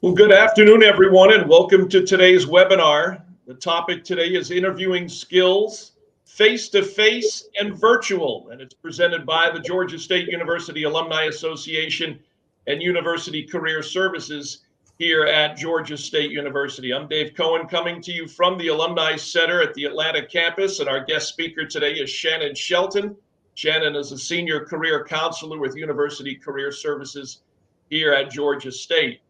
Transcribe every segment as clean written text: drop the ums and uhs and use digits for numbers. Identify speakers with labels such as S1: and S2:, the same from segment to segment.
S1: Well, good afternoon, everyone, and welcome to today's webinar. The topic today is interviewing skills, face-to-face and virtual, and it's presented by the Georgia State University Alumni Association and University Career Services here at Georgia State University. I'm Dave Cohen, coming to you from the Alumni Center at the Atlanta campus, and our guest speaker today is Shannon Shelton. Shannon is a senior career counselor with University Career Services here at Georgia State.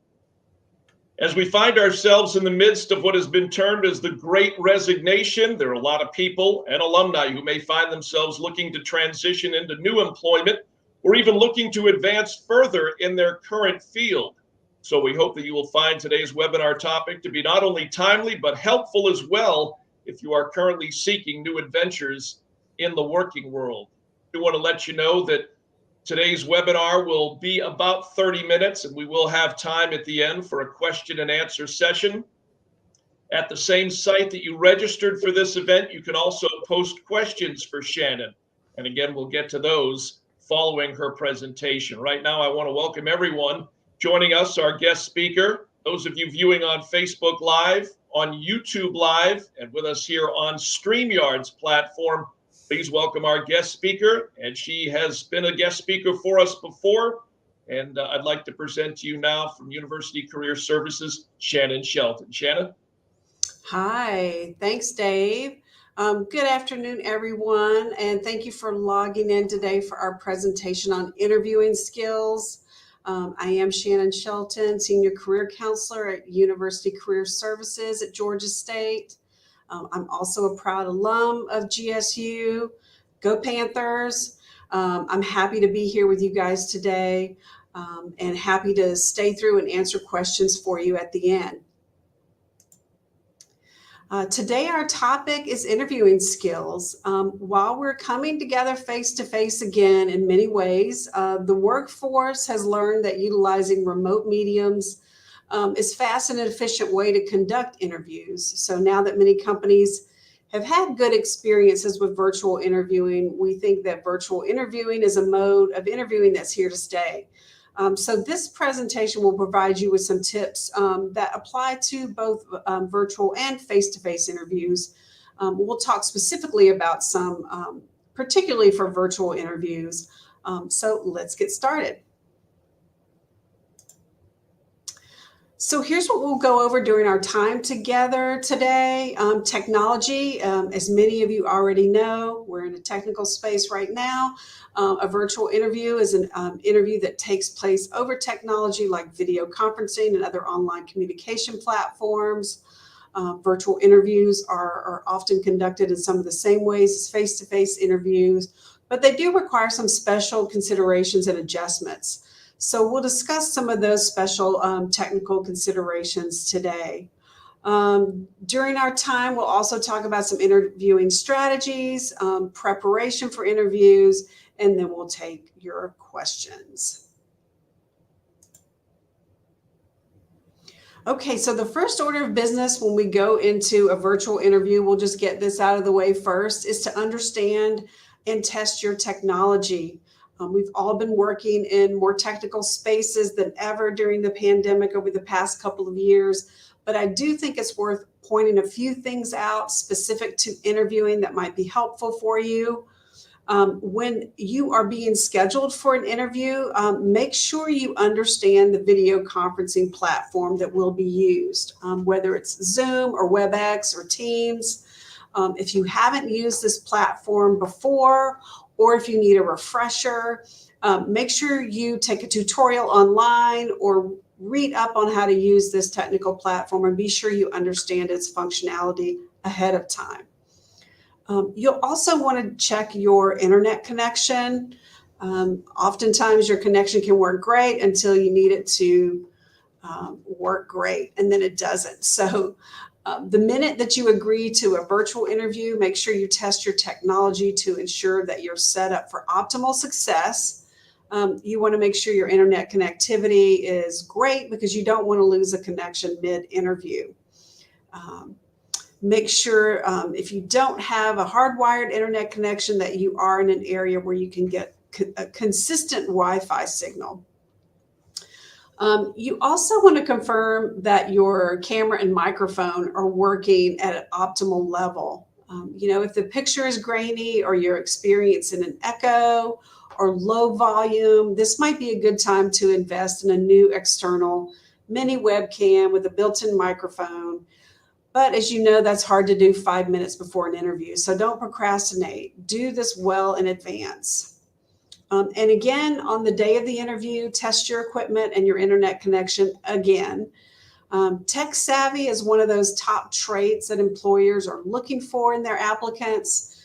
S1: As we find ourselves in the midst of what has been termed as the Great Resignation, there are a lot of people and alumni who may find themselves looking to transition into new employment or even looking to advance further in their current field. So we hope that you will find today's webinar topic to be not only timely, but helpful as well if you are currently seeking new adventures in the working world. We want to let you know that today's webinar will be about 30 minutes, and we will have time at the end for a question and answer session. At the same site that you registered for this event, you can also post questions for Shannon. And again, we'll get to those following her presentation. Right now, I want to welcome everyone joining us, our guest speaker, those of you viewing on Facebook Live, on YouTube Live, and with us here on StreamYard's platform. Please welcome our guest speaker, and she has been a guest speaker for us before, and I'd like to present to you now from University Career Services, Shannon Shelton. Shannon?
S2: Hi, thanks, Dave. Good afternoon, everyone, and thank you for logging in today for our presentation on interviewing skills. I am Shannon Shelton, Senior Career Counselor at University Career Services at Georgia State. I'm also a proud alum of GSU. Go Panthers. I'm happy to be here with you guys today and happy to stay through and answer questions for you at the end. Today, our topic is interviewing skills. While we're coming together face-to-face again in many ways, the workforce has learned that utilizing remote mediums is fast and efficient way to conduct interviews. So now that many companies have had good experiences with virtual interviewing, we think that virtual interviewing is a mode of interviewing that's here to stay. So this presentation will provide you with some tips that apply to both virtual and face-to-face interviews. We'll talk specifically about some, particularly for virtual interviews. So let's get started. So here's what we'll go over during our time together today. Technology, as many of you already know, we're in a technical space right now. A virtual interview is an interview that takes place over technology like video conferencing and other online communication platforms. Virtual interviews are often conducted in some of the same ways as face-to-face interviews, but they do require some special considerations and adjustments. So we'll discuss some of those special technical considerations today. During our time, we'll also talk about some interviewing strategies, preparation for interviews, and then we'll take your questions. Okay, so the first order of business when we go into a virtual interview, we'll just get this out of the way first, is to understand and test your technology. We've all been working in more technical spaces than ever during the pandemic over the past couple of years, but I do think it's worth pointing a few things out specific to interviewing that might be helpful for you. When you are being scheduled for an interview, make sure you understand the video conferencing platform that will be used, whether it's Zoom or WebEx or Teams. If you haven't used this platform before, or if you need a refresher, make sure you take a tutorial online or read up on how to use this technical platform and be sure you understand its functionality ahead of time. You'll also want to check your internet connection. Oftentimes your connection can work great until you need it to work great, and then it doesn't. So the minute that you agree to a virtual interview, make sure you test your technology to ensure that you're set up for optimal success. You want to make sure your internet connectivity is great because you don't want to lose a connection mid-interview. Make sure if you don't have a hardwired internet connection that you are in an area where you can get a consistent Wi-Fi signal. You also want to confirm that your camera and microphone are working at an optimal level. If the picture is grainy or you're experiencing an echo or low volume, this might be a good time to invest in a new external mini webcam with a built-in microphone. But as you know, that's hard to do 5 minutes before an interview. So don't procrastinate. Do this well in advance. And again, on the day of the interview, test your equipment and your internet connection again. Tech savvy is one of those top traits that employers are looking for in their applicants.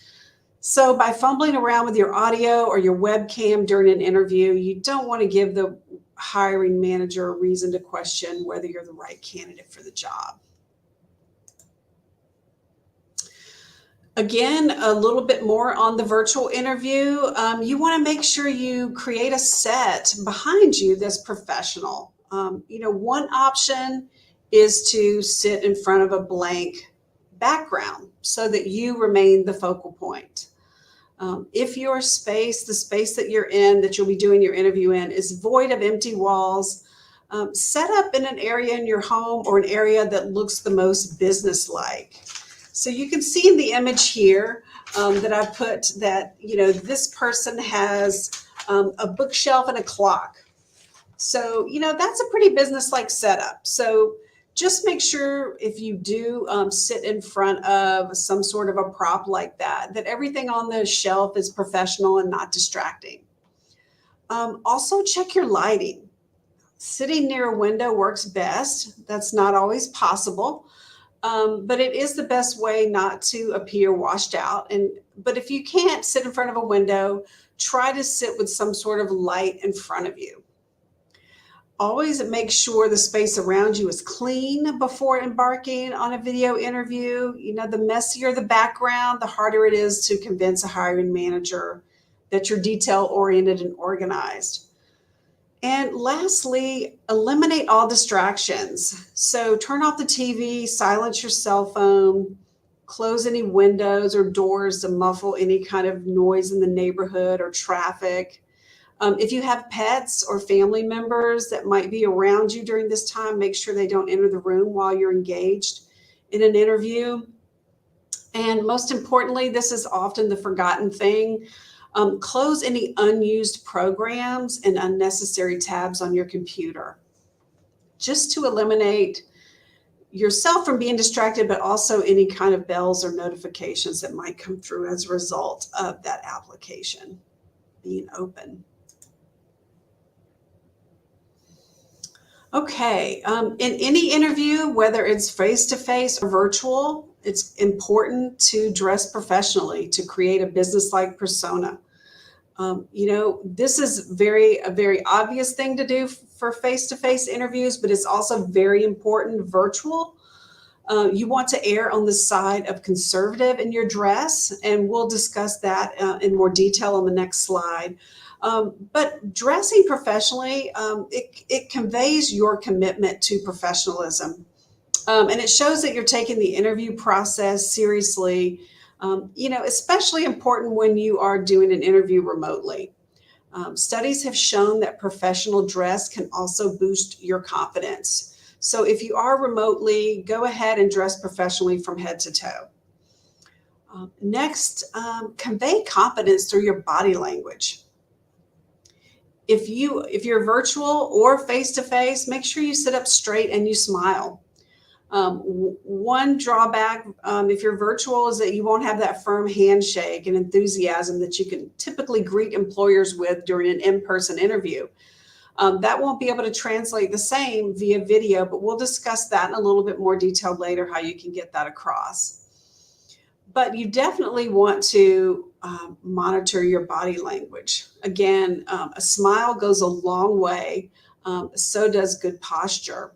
S2: So by fumbling around with your audio or your webcam during an interview, you don't want to give the hiring manager a reason to question whether you're the right candidate for the job. Again, a little bit more on the virtual interview. You want to make sure you create a set behind you that's professional. One option is to sit in front of a blank background so that you remain the focal point. If your space, the space that you're in, that you'll be doing your interview in, is void of empty walls, set up in an area in your home or an area that looks the most business-like. So you can see in the image here that I put that, this person has a bookshelf and a clock. So, that's a pretty business-like setup. So just make sure if you do sit in front of some sort of a prop like that everything on the shelf is professional and not distracting. Also check your lighting. Sitting near a window works best. That's not always possible. But it is the best way not to appear washed out. But if you can't sit in front of a window, try to sit with some sort of light in front of you. Always make sure the space around you is clean before embarking on a video interview. The messier the background, the harder it is to convince a hiring manager that you're detail-oriented and organized. And lastly, eliminate all distractions. So turn off the TV, silence your cell phone, close any windows or doors to muffle any kind of noise in the neighborhood or traffic. If you have pets or family members that might be around you during this time, make sure they don't enter the room while you're engaged in an interview. And most importantly, this is often the forgotten thing. Close any unused programs and unnecessary tabs on your computer, just to eliminate yourself from being distracted, but also any kind of bells or notifications that might come through as a result of that application being open. Okay, in any interview, whether it's face-to-face or virtual, it's important to dress professionally to create a business-like persona. This is a very obvious thing to do for face-to-face interviews, but it's also very important virtual. You want to err on the side of conservative in your dress, and we'll discuss that in more detail on the next slide. But dressing professionally, it conveys your commitment to professionalism. And it shows that you're taking the interview process seriously, especially important when you are doing an interview remotely. Studies have shown that professional dress can also boost your confidence. So if you are remotely, go ahead and dress professionally from head to toe. Next, convey confidence through your body language. If you're virtual or face-to-face, make sure you sit up straight and you smile. One drawback, if you're virtual, is that you won't have that firm handshake and enthusiasm that you can typically greet employers with during an in-person interview. That won't be able to translate the same via video, but we'll discuss that in a little bit more detail later, how you can get that across. But you definitely want to monitor your body language. Again, a smile goes a long way. So does good posture.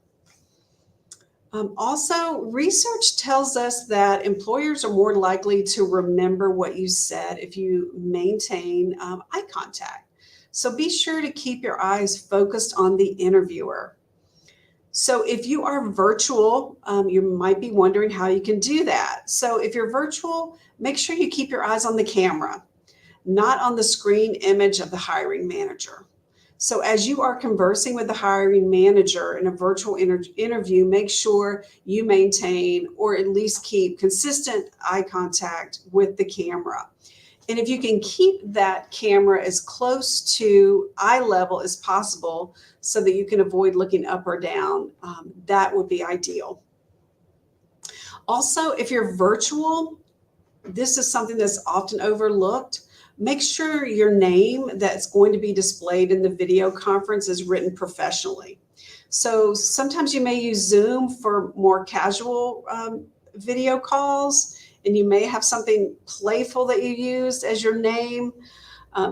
S2: Also, research tells us that employers are more likely to remember what you said if you maintain eye contact. So be sure to keep your eyes focused on the interviewer. So if you are virtual, you might be wondering how you can do that. So if you're virtual, make sure you keep your eyes on the camera, not on the screen image of the hiring manager. So as you are conversing with the hiring manager in a virtual interview, make sure you maintain or at least keep consistent eye contact with the camera. And if you can keep that camera as close to eye level as possible so that you can avoid looking up or down, that would be ideal. Also, if you're virtual, this is something that's often overlooked. Make sure your name that's going to be displayed in the video conference is written professionally. So sometimes you may use Zoom for more casual video calls, and you may have something playful that you used as your name.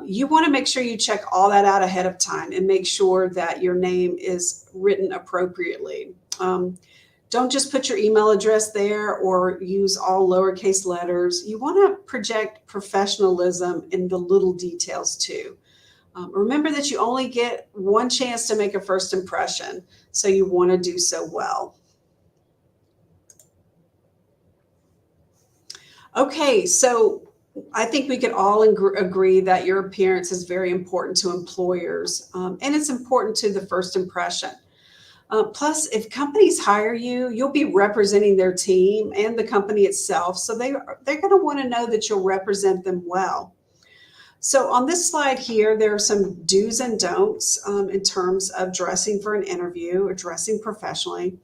S2: You want to make sure you check all that out ahead of time and make sure that your name is written appropriately. Don't just put your email address there or use all lowercase letters. You want to project professionalism in the little details too. Remember that you only get one chance to make a first impression, so you want to do so well. Okay, so I think we can all agree that your appearance is very important to employers, and it's important to the first impression. Plus, if companies hire you, you'll be representing their team and the company itself. So they're going to want to know that you'll represent them well. So on this slide here, there are some do's and don'ts in terms of dressing for an interview or dressing professionally.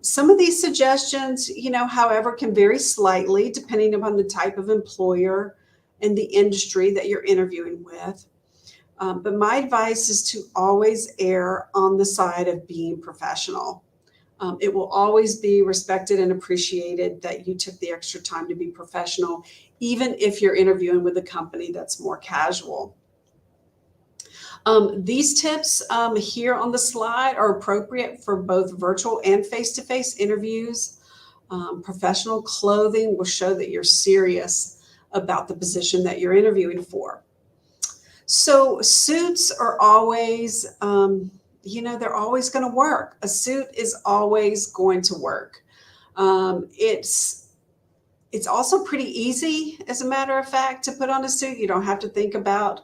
S2: Some of these suggestions, however, can vary slightly depending upon the type of employer and the industry that you're interviewing with. But my advice is to always err on the side of being professional. It will always be respected and appreciated that you took the extra time to be professional, even if you're interviewing with a company that's more casual. These tips here on the slide are appropriate for both virtual and face-to-face interviews. Professional clothing will show that you're serious about the position that you're interviewing for. So suits are always, they're always going to work. A suit is always going to work. It's also pretty easy, as a matter of fact, to put on a suit. You don't have to think about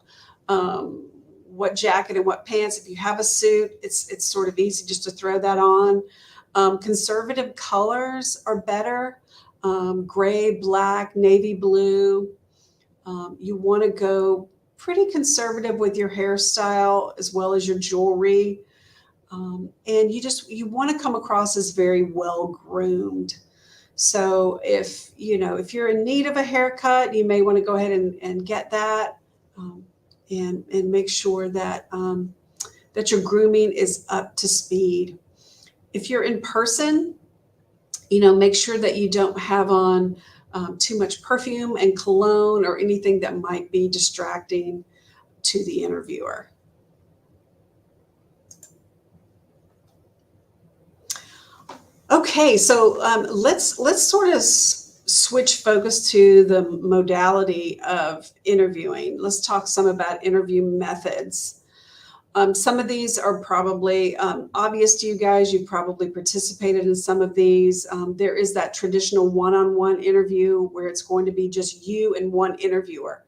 S2: what jacket and what pants. If you have a suit, it's sort of easy just to throw that on. Conservative colors are better. Gray, black, navy blue. You want to go pretty conservative with your hairstyle as well as your jewelry. And you want to come across as very well groomed. So if you're in need of a haircut, you may want to go ahead and get that and make sure that that your grooming is up to speed. If you're in person, make sure that you don't have on too much perfume and cologne or anything that might be distracting to the interviewer. Okay, so let's sort of switch focus to the modality of interviewing. Let's talk some about interview methods. Some of these are probably obvious to you guys. You've probably participated in some of these. There is that traditional one-on-one interview where it's going to be just you and one interviewer.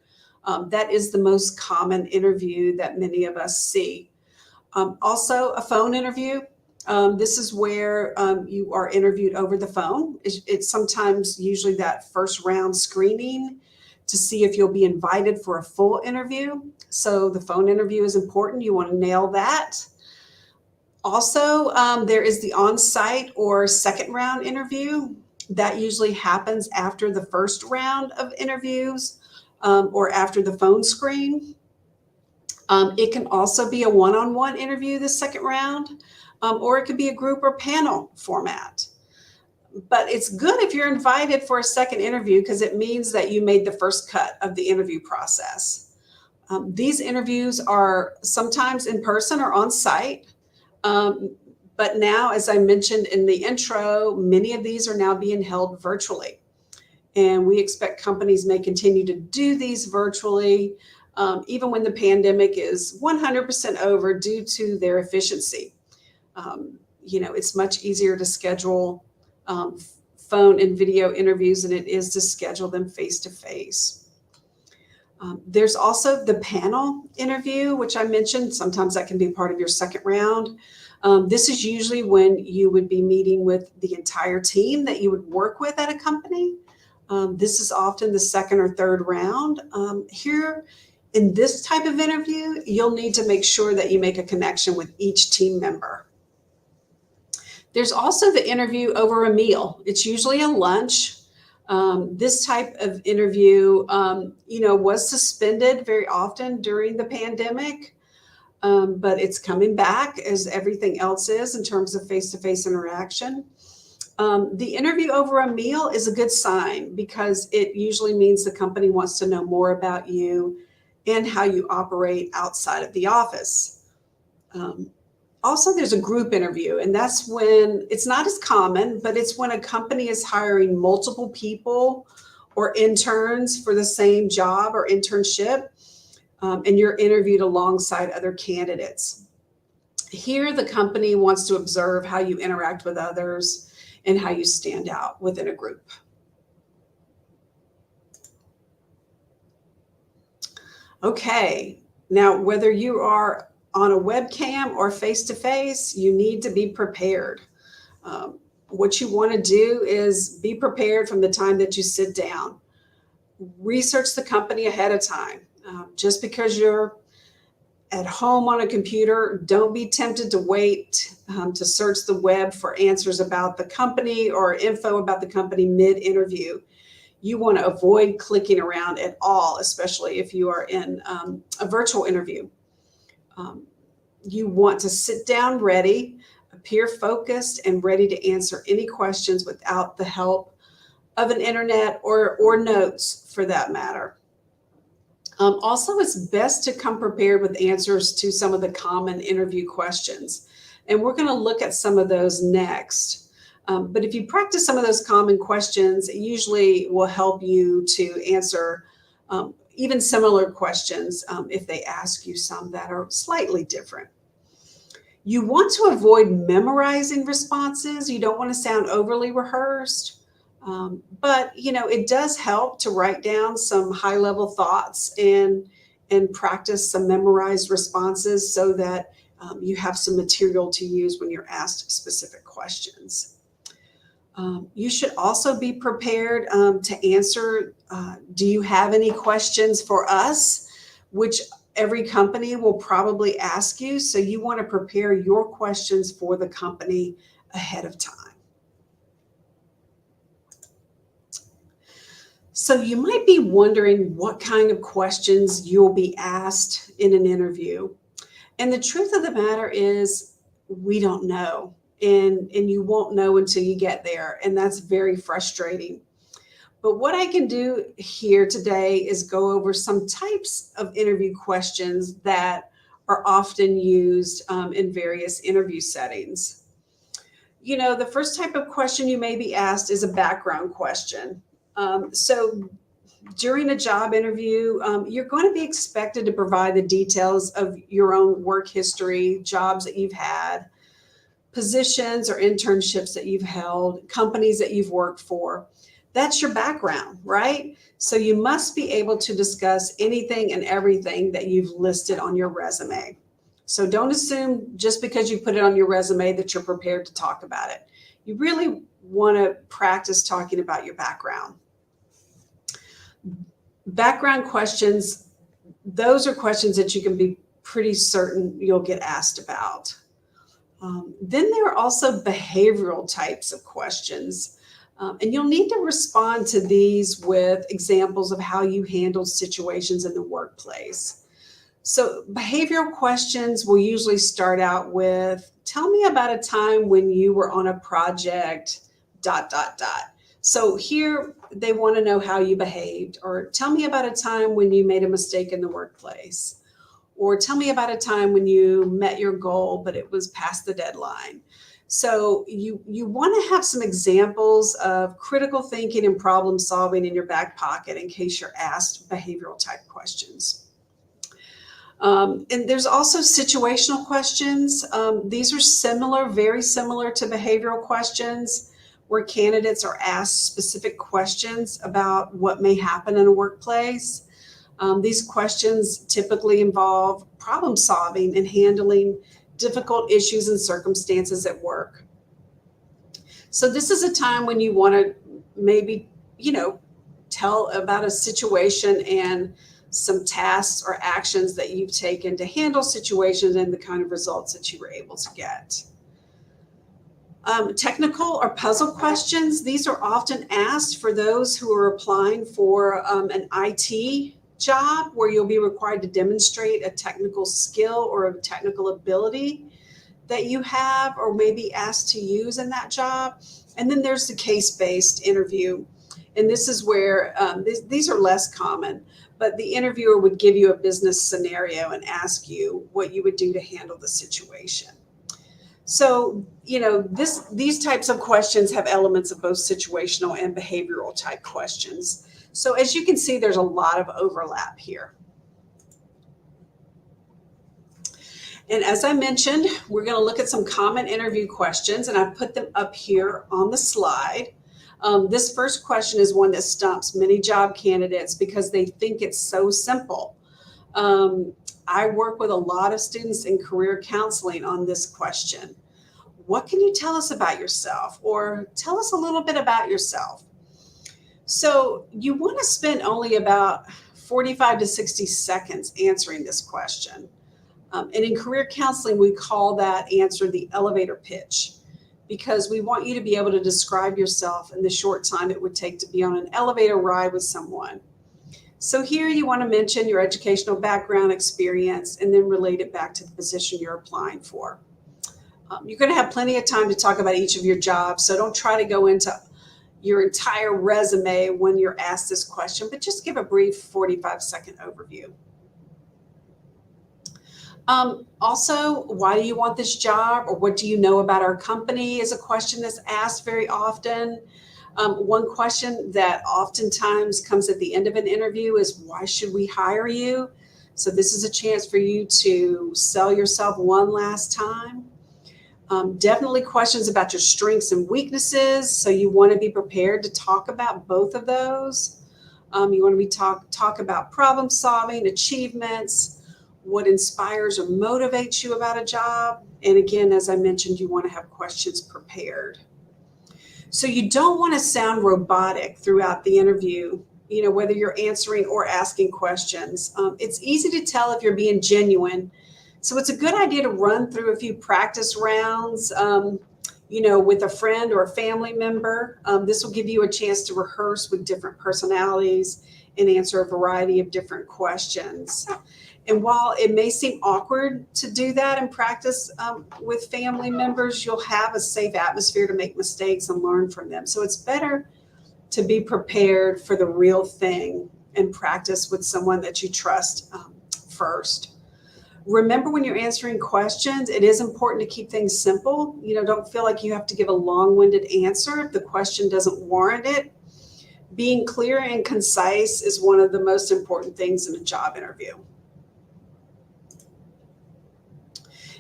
S2: That is the most common interview that many of us see. Also, a phone interview. This is where you are interviewed over the phone. It's sometimes usually that first round screening to see if you'll be invited for a full interview. So the phone interview is important. You want to nail that. Also, there is the on-site or second round interview. That usually happens after the first round of interviews or after the phone screen. It can also be a one-on-one interview, the second round, or it could be a group or panel format. But it's good if you're invited for a second interview because it means that you made the first cut of the interview process. These interviews are sometimes in person or on site. But now, as I mentioned in the intro, many of these are now being held virtually. And we expect companies may continue to do these virtually, even when the pandemic is 100% over due to their efficiency. It's much easier to schedule phone and video interviews than it is to schedule them face to face. There's also the panel interview, which I mentioned. Sometimes that can be part of your second round. This is usually when you would be meeting with the entire team that you would work with at a company. This is often the second or third round. Here in this type of interview, you'll need to make sure that you make a connection with each team member. There's also the interview over a meal. It's usually a lunch. This type of interview, was suspended very often during the pandemic, but it's coming back as everything else is in terms of face-to-face interaction. The interview over a meal is a good sign because it usually means the company wants to know more about you and how you operate outside of the office. Also, there's a group interview, and that's when it's not as common, but it's when a company is hiring multiple people or interns for the same job or internship, and you're interviewed alongside other candidates. Here, the company wants to observe how you interact with others and how you stand out within a group. Okay, now whether you are on a webcam or face-to-face, you need to be prepared. What you want to do is be prepared from the time that you sit down. Research the company ahead of time. Just because you're at home on a computer, don't be tempted to wait to search the web for answers about the company or info about the company mid-interview. You want to avoid clicking around at all, especially if you are in a virtual interview. You want to sit down ready, appear focused, and ready to answer any questions without the help of an internet or notes for that matter. Also, it's best to come prepared with answers to some of the common interview questions. And we're going to look at some of those next. But if you practice some of those common questions, it usually will help you to answer even similar questions if they ask you some that are slightly different. You want to avoid memorizing responses. You don't want to sound overly rehearsed, but it does help to write down some high-level thoughts and practice some memorized responses so that you have some material to use when you're asked specific questions. You should also be prepared to answer, do you have any questions for us? Which every company will probably ask you. So you want to prepare your questions for the company ahead of time. So you might be wondering what kind of questions you'll be asked in an interview. And the truth of the matter is we don't know. And you won't know until you get there. And that's very frustrating. But what I can do here today is go over some types of interview questions that are often used in various interview settings. The first type of question you may be asked is a background question. So during a job interview, you're going to be expected to provide the details of your own work history, jobs that you've had, positions or internships that you've held, companies that you've worked for. That's your background, right? So you must be able to discuss anything and everything that you've listed on your resume. So don't assume just because you put it on your resume that you're prepared to talk about it. You really want to practice talking about your background. Background questions, those are questions that you can be pretty certain you'll get asked about. Then there are also behavioral types of questions. And you'll need to respond to these with examples of how you handled situations in the workplace. So behavioral questions will usually start out with, tell me about a time when you were on a project, ... So here they want to know how you behaved, or tell me about a time when you made a mistake in the workplace, or tell me about a time when you met your goal, but it was past the deadline. So you want to have some examples of critical thinking and problem solving in your back pocket in case you're asked behavioral type questions. And there's also situational questions. These are similar, very similar to behavioral questions, where candidates are asked specific questions about what may happen in a workplace. These questions typically involve problem solving and handling difficult issues and circumstances at work. So this is a time when you want to maybe, tell about a situation and some tasks or actions that you've taken to handle situations and the kind of results that you were able to get. Technical or puzzle questions, these are often asked for those who are applying for an IT job where you'll be required to demonstrate a technical skill or a technical ability that you have or may be asked to use in that job. And then there's the case-based interview. And this is where these are less common, but the interviewer would give you a business scenario and ask you what you would do to handle the situation. So, these types of questions have elements of both situational and behavioral type questions. So as you can see, there's a lot of overlap here. And as I mentioned, we're going to look at some common interview questions, and I've put them up here on the slide. This first question is one that stumps many job candidates because they think it's so simple. I work with a lot of students in career counseling on this question. What can you tell us about yourself? Or tell us a little bit about yourself. So you want to spend only about 45 to 60 seconds answering this question. And in career counseling, we call that answer the elevator pitch, because we want you to be able to describe yourself in the short time it would take to be on an elevator ride with someone. So here you want to mention your educational background, experience, and then relate it back to the position you're applying for. You're going to have plenty of time to talk about each of your jobs, so don't try to go into your entire resume when you're asked this question, but just give a brief 45-second overview. Also, why do you want this job, or what do you know about our company is a question that's asked very often. One question that oftentimes comes at the end of an interview is, why should we hire you? So this is a chance for you to sell yourself one last time. Definitely questions about your strengths and weaknesses. So you want to be prepared to talk about both of those. You want to be talk about problem solving, achievements, what inspires or motivates you about a job. And again, as I mentioned, you want to have questions prepared. So you don't want to sound robotic throughout the interview, whether you're answering or asking questions. It's easy to tell if you're being genuine. So it's a good idea to run through a few practice rounds, with a friend or a family member. This will give you a chance to rehearse with different personalities and answer a variety of different questions. And while it may seem awkward to do that in practice with family members, you'll have a safe atmosphere to make mistakes and learn from them. So it's better to be prepared for the real thing and practice with someone that you trust first. Remember, when you're answering questions, it is important to keep things simple. Don't feel like you have to give a long-winded answer if the question doesn't warrant it. Being clear and concise is one of the most important things in a job interview.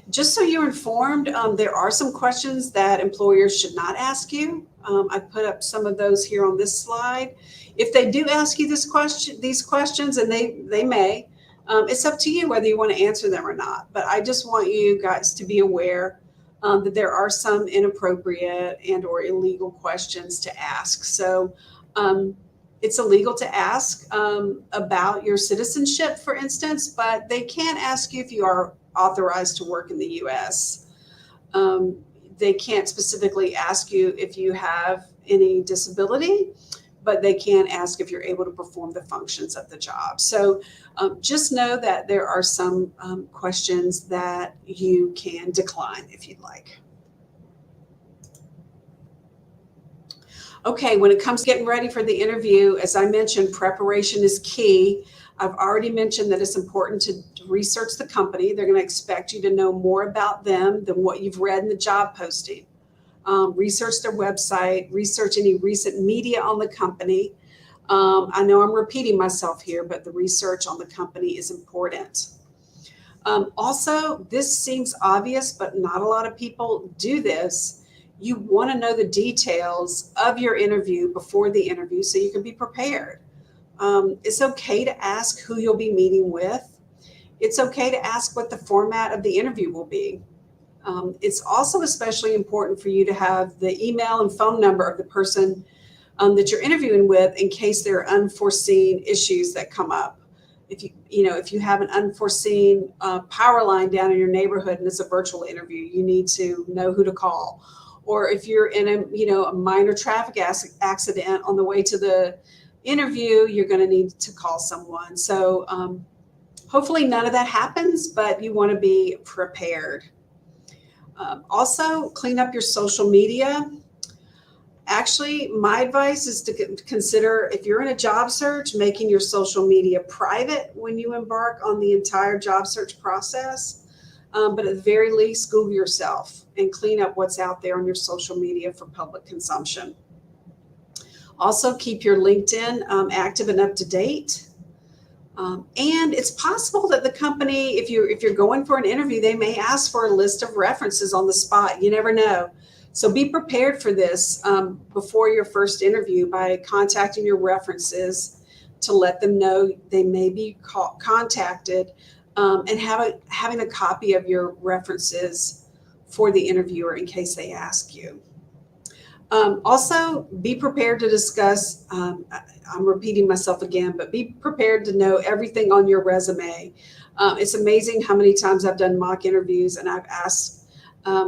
S2: Just so you're informed, there are some questions that employers should not ask you. I put up some of those here on this slide. If they do ask you these questions, and they may, it's up to you whether you want to answer them or not. But I just want you guys to be aware that there are some inappropriate and or illegal questions to ask. So it's illegal to ask about your citizenship, for instance, but they can ask you if you are authorized to work in the U.S. They can't specifically ask you if you have any disability, but they can ask if you're able to perform the functions of the job. So just know that there are some questions that you can decline if you'd like. Okay, when it comes to getting ready for the interview, as I mentioned, preparation is key. I've already mentioned that it's important to research the company. They're going to expect you to know more about them than what you've read in the job posting. Research their website, research any recent media on the company. I know I'm repeating myself here, but the research on the company is important. Also, this seems obvious, but not a lot of people do this. You want to know the details of your interview before the interview so you can be prepared. It's okay to ask who you'll be meeting with. It's okay to ask what the format of the interview will be. It's also especially important for you to have the email and phone number of the person that you're interviewing with in case there are unforeseen issues that come up. If you have an unforeseen power line down in your neighborhood and it's a virtual interview, you need to know who to call. Or if you're in a minor traffic accident on the way to the interview, you're going to need to call someone. So hopefully none of that happens, but you want to be prepared. Also, clean up your social media. Actually, my advice is to consider, if you're in a job search, making your social media private when you embark on the entire job search process. But at the very least, Google yourself and clean up what's out there on your social media for public consumption. Also, keep your LinkedIn active and up to date. And it's possible that the company, if you're going for an interview, they may ask for a list of references on the spot. You never know. So be prepared for this before your first interview by contacting your references to let them know they may be contacted, and having a copy of your references for the interviewer in case they ask you. Also, be prepared to discuss, I'm repeating myself again, but be prepared to know everything on your resume. It's amazing how many times I've done mock interviews and I've asked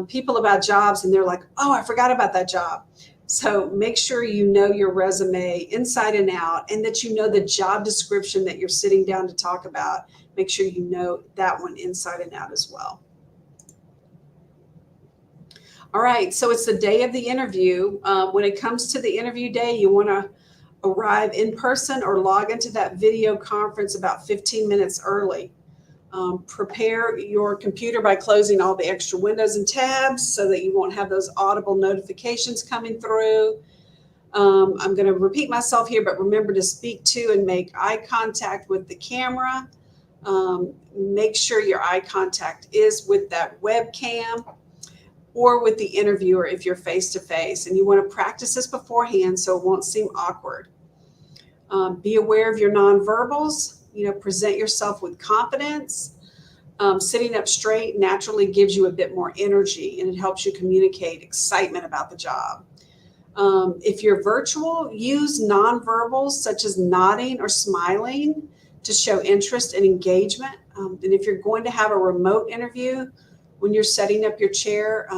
S2: people about jobs and they're like, oh, I forgot about that job. So make sure you know your resume inside and out, and that you know the job description that you're sitting down to talk about. Make sure you know that one inside and out as well. All right, so it's the day of the interview. When it comes to the interview day, you want to arrive in person or log into that video conference about 15 minutes early. Prepare your computer by closing all the extra windows and tabs so that you won't have those audible notifications coming through. I'm going to repeat myself here, but remember to speak to and make eye contact with the camera. Make sure your eye contact is with that webcam or with the interviewer if you're face-to-face. And you want to practice this beforehand so it won't seem awkward. Be aware of your nonverbals. Present yourself with confidence. Sitting up straight naturally gives you a bit more energy, and it helps you communicate excitement about the job. If you're virtual, use nonverbals such as nodding or smiling to show interest and engagement. And if you're going to have a remote interview, when you're setting up your chair,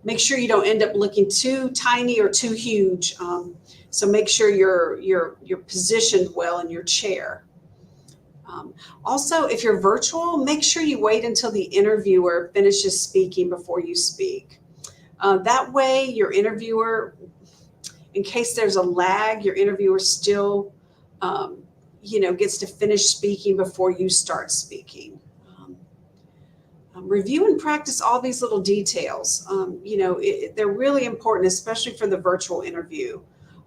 S2: make sure you don't end up looking too tiny or too huge. So make sure you're positioned well in your chair. Also, if you're virtual, make sure you wait until the interviewer finishes speaking before you speak. That way, your interviewer, in case there's a lag, your interviewer still, gets to finish speaking before you start speaking. Review and practice all these little details. They're really important, especially for the virtual interview.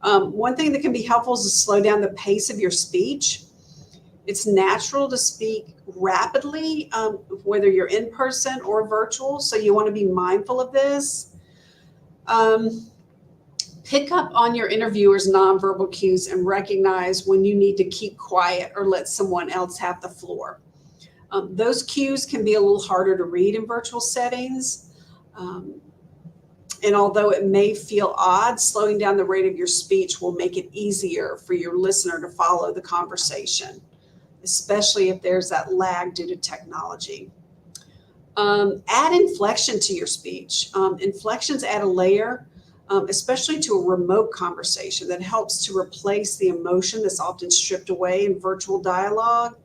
S2: One thing that can be helpful is to slow down the pace of your speech. It's natural to speak rapidly, whether you're in person or virtual, so you want to be mindful of this. Pick up on your interviewer's nonverbal cues and recognize when you need to keep quiet or let someone else have the floor. Those cues can be a little harder to read in virtual settings. And although it may feel odd, slowing down the rate of your speech will make it easier for your listener to follow the conversation, especially if there's that lag due to technology. Add inflection to your speech. Inflections add a layer, especially to a remote conversation, that helps to replace the emotion that's often stripped away in virtual dialogue.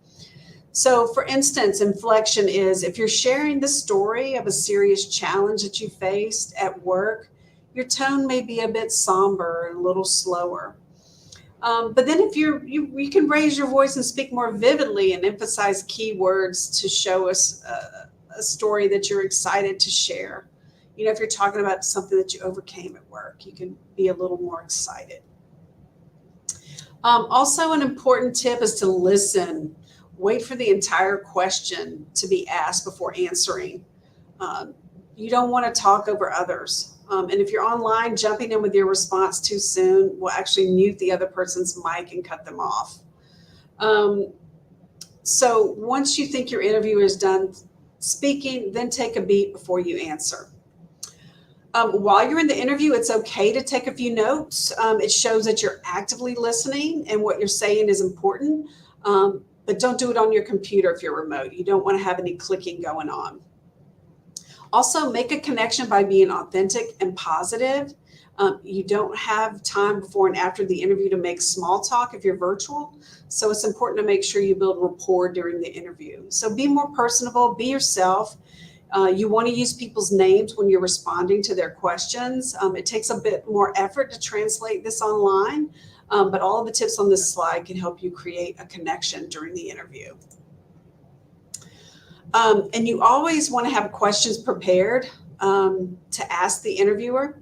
S2: So for instance, inflection is if you're sharing the story of a serious challenge that you faced at work, your tone may be a bit somber and a little slower. But then if you can raise your voice and speak more vividly and emphasize key words to show us a story that you're excited to share. If you're talking about something that you overcame at work, you can be a little more excited. Also, an important tip is to listen. Wait for the entire question to be asked before answering. You don't want to talk over others. And if you're online, jumping in with your response too soon will actually mute the other person's mic and cut them off. So once you think your interviewer is done speaking, then take a beat before you answer. While you're in the interview, it's okay to take a few notes. It shows that you're actively listening and what you're saying is important. But don't do it on your computer if you're remote. You don't want to have any clicking going on. Also, make a connection by being authentic and positive. You don't have time before and after the interview to make small talk if you're virtual. So it's important to make sure you build rapport during the interview. So be more personable, be yourself. You want to use people's names when you're responding to their questions. It takes a bit more effort to translate this online, but all of the tips on this slide can help you create a connection during the interview. And you always want to have questions prepared to ask the interviewer.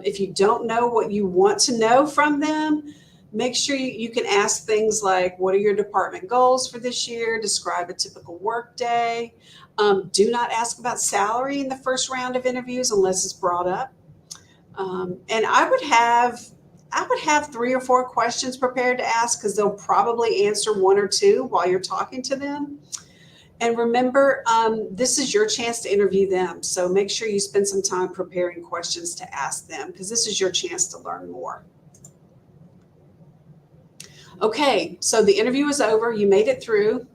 S2: If you don't know what you want to know from them, make sure you can ask things like, what are your department goals for this year? Describe a typical work day. Do not ask about salary in the first round of interviews unless it's brought up. And I would have 3 or 4 questions prepared to ask because they'll probably answer 1 or 2 while you're talking to them. And remember, this is your chance to interview them. So make sure you spend some time preparing questions to ask them because this is your chance to learn more. Okay, so the interview is over. You made it through.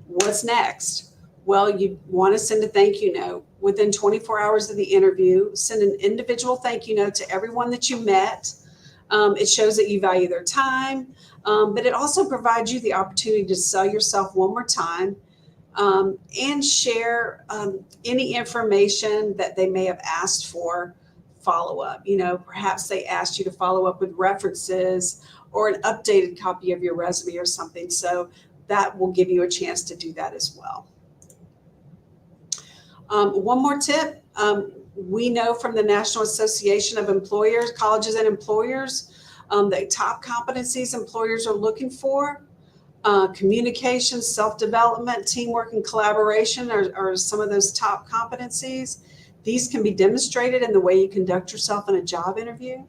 S2: What's next? Well, you want to send a thank you note. Within 24 hours of the interview, send an individual thank you note to everyone that you met. It shows that you value their time, but it also provides you the opportunity to sell yourself one more time. And share any information that they may have asked for follow-up. Perhaps they asked you to follow up with references or an updated copy of your resume or something. So that will give you a chance to do that as well. One more tip. We know from the National Association of Employers, Colleges and Employers, the top competencies employers are looking for. Communication, self-development, teamwork, and collaboration are some of those top competencies. These can be demonstrated in the way you conduct yourself in a job interview.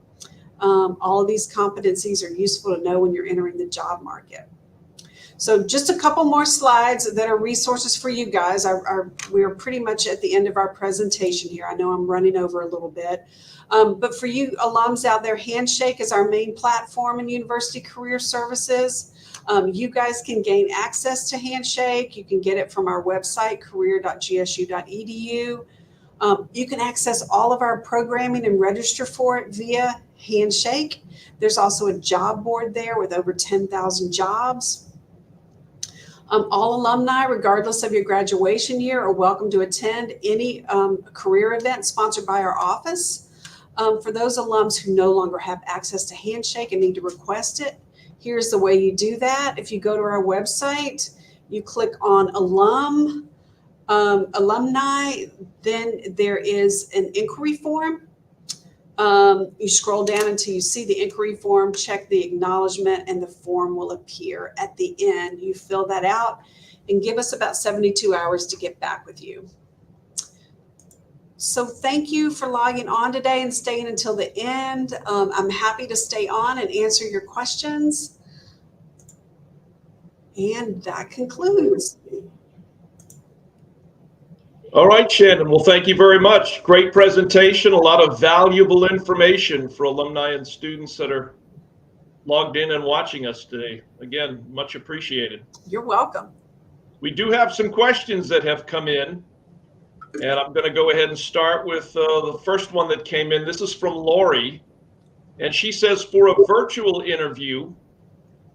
S2: All of these competencies are useful to know when you're entering the job market. So just a couple more slides that are resources for you guys. We're pretty much at the end of our presentation here. I know I'm running over a little bit. But for you alums out there, Handshake is our main platform in University Career Services. You guys can gain access to Handshake. You can get it from our website, career.gsu.edu. You can access all of our programming and register for it via Handshake. There's also a job board there with over 10,000 jobs. All alumni, regardless of your graduation year, are welcome to attend any career event sponsored by our office. For those alums who no longer have access to Handshake and need to request it, here's the way you do that. If you go to our website, you click on alumni, then there is an inquiry form. You scroll down until you see the inquiry form, check the acknowledgement, and the form will appear at the end. You fill that out and give us about 72 hours to get back with you. So thank you for logging on today and staying until the end. I'm happy to stay on and answer your questions. And that concludes.
S1: All right, Shannon. Well, thank you very much. Great presentation. A lot of valuable information for alumni and students that are logged in and watching us today. Again, much appreciated.
S2: You're welcome.
S1: We do have some questions that have come in, and I'm going to go ahead and start with the first one that came in. This is from Lori, and she says, for a virtual interview,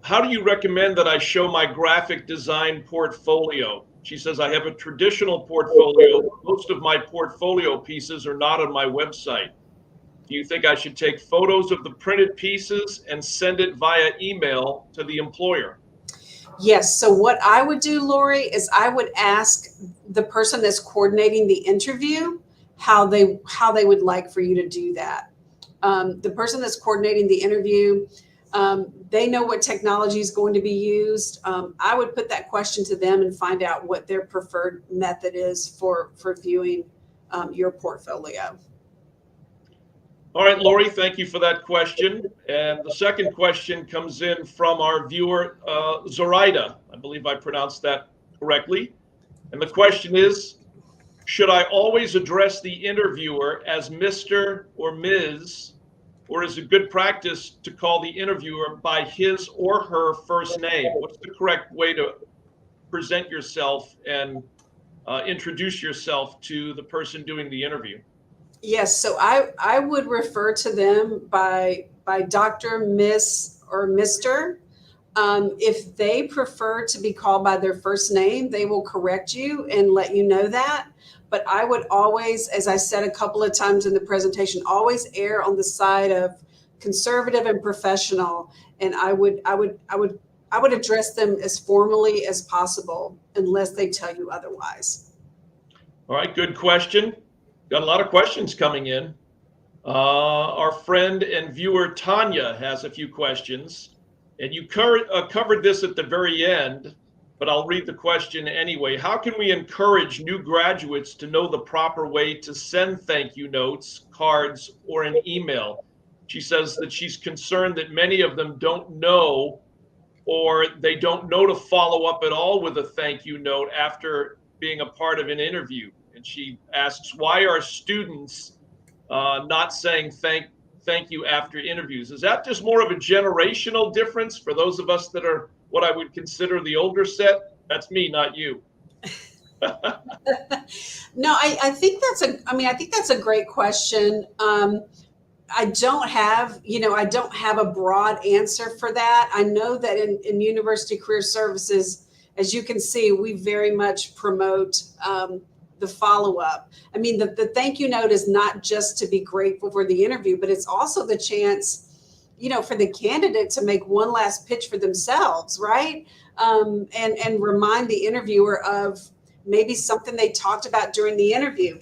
S1: how do you recommend that I show my graphic design portfolio? She says, I have a traditional portfolio. Most of my portfolio pieces are not on my website. Do you think I should take photos of the printed pieces and send it via email to the employer?
S2: Yes. So what I would do, Lori, is I would ask the person that's coordinating the interview how they would like for you to do that. The person that's coordinating the interview, they know what technology is going to be used. I would put that question to them and find out what their preferred method is for viewing your portfolio.
S1: All right, Lori, thank you for that question. And the second question comes in from our viewer, Zoraida. I believe I pronounced that correctly. And the question is, should I always address the interviewer as Mr. or Ms., or is it good practice to call the interviewer by his or her first name? What's the correct way to present yourself and introduce yourself to the person doing the interview?
S2: Yes, so I would refer to them by Dr., Miss, or Mr. If they prefer to be called by their first name, they will correct you and let you know that. But I would always, as I said a couple of times in the presentation, always err on the side of conservative and professional. And I would address them as formally as possible unless they tell you otherwise.
S1: All right, good question. Got a lot of questions coming in. Our friend and viewer Tanya has a few questions, and you covered this at the very end, but I'll read the question anyway. How can we encourage new graduates to know the proper way to send thank you notes, cards, or an email? She says that she's concerned that many of them don't know, or they don't know to follow up at all with a thank you note after being a part of an interview. And she asks, why are students not saying thank you after interviews? Is that just more of a generational difference for those of us that are what I would consider the older set? That's me, not you.
S2: No, I think that's a great question. I don't have a broad answer for that. I know that in University Career Services, as you can see, we very much promote the follow-up. I mean, the thank you note is not just to be grateful for the interview, but it's also the chance, for the candidate to make one last pitch for themselves, right? And remind the interviewer of maybe something they talked about during the interview.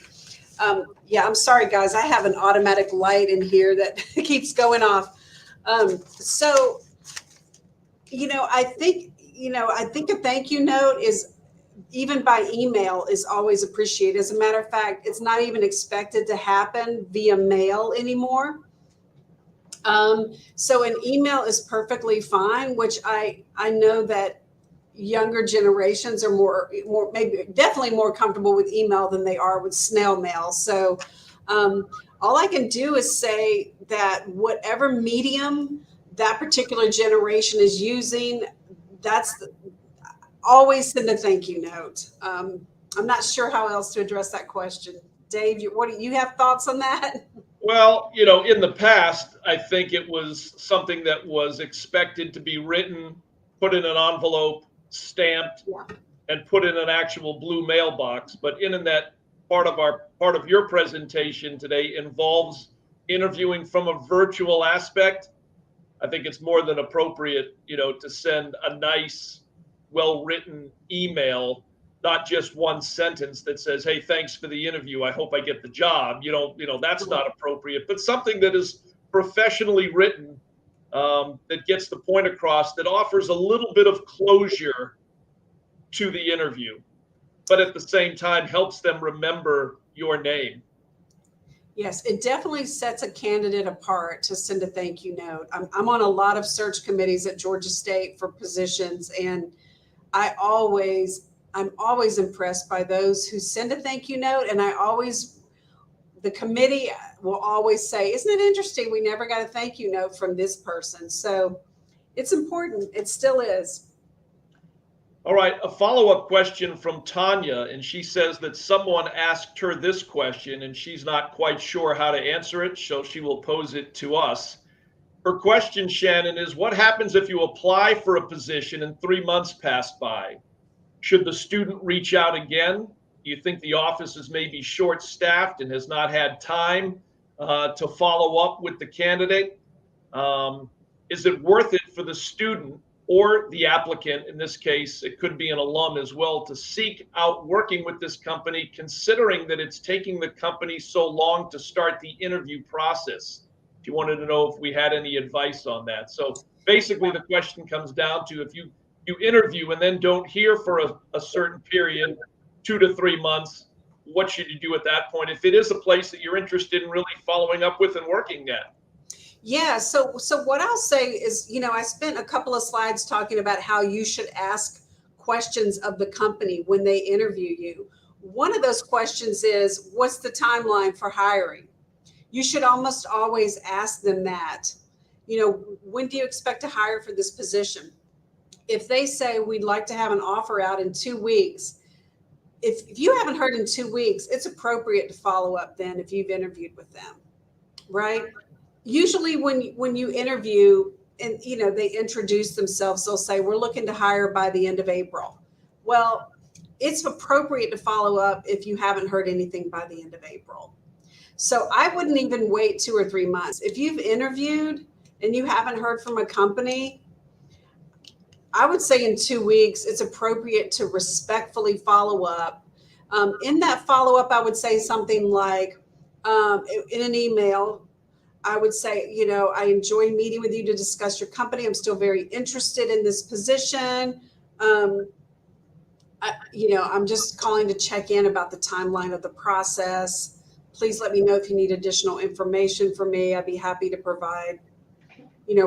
S2: Yeah, I'm sorry, guys. I have an automatic light in here that keeps going off. So, I think a thank you note is, even by email, is always appreciated. As a matter of fact, it's not even expected to happen via mail anymore. So an email is perfectly fine, which I know that younger generations are definitely more comfortable with email than they are with snail mail. So all I can do is say that whatever medium that particular generation is using, always send a thank you note. I'm not sure how else to address that question. Dave, you have thoughts on that?
S1: Well, in the past, I think it was something that was expected to be written, put in an envelope, stamped, and put in an actual blue mailbox. But in that part of your presentation today involves interviewing from a virtual aspect. I think it's more than appropriate, to send a nice, well-written email, not just one sentence that says, hey, thanks for the interview, I hope I get the job. That's not appropriate, but something that is professionally written, that gets the point across, that offers a little bit of closure to the interview, but at the same time helps them remember your name.
S2: Yes, it definitely sets a candidate apart to send a thank you note. I'm on a lot of search committees at Georgia State for positions, and I'm always impressed by those who send a thank you note. And the committee will always say, isn't it interesting? We never got a thank you note from this person. So it's important. It still is.
S1: All right, a follow-up question from Tanya, and she says that someone asked her this question and she's not quite sure how to answer it, so she will pose it to us. Her question, Shannon, is what happens if you apply for a position and 3 months pass by? Should the student reach out again? Do you think the office is maybe short-staffed and has not had time to follow up with the candidate? Is it worth it for the student or the applicant, in this case, it could be an alum as well, to seek out working with this company, considering that it's taking the company so long to start the interview process? She wanted to know if we had any advice on that. So basically the question comes down to, if you interview and then don't hear for a certain period, 2 to 3 months, what should you do at that point if it is a place that you're interested in really following up with and working at?
S2: Yeah, so what I'll say is, I spent a couple of slides talking about how you should ask questions of the company when they interview you. One of those questions is, what's the timeline for hiring? You should almost always ask them that. When do you expect to hire for this position? If they say we'd like to have an offer out in 2 weeks, if you haven't heard in 2 weeks, it's appropriate to follow up then if you've interviewed with them, right? Usually when you interview and they introduce themselves, they'll say we're looking to hire by the end of April. Well, it's appropriate to follow up if you haven't heard anything by the end of April. So I wouldn't even wait 2 or 3 months. If you've interviewed and you haven't heard from a company, I would say in 2 weeks, it's appropriate to respectfully follow up. In that follow up, I would say something like in an email, I would say, I enjoy meeting with you to discuss your company. I'm still very interested in this position. I'm just calling to check in about the timeline of the process. Please let me know if you need additional information from me. I'd be happy to provide,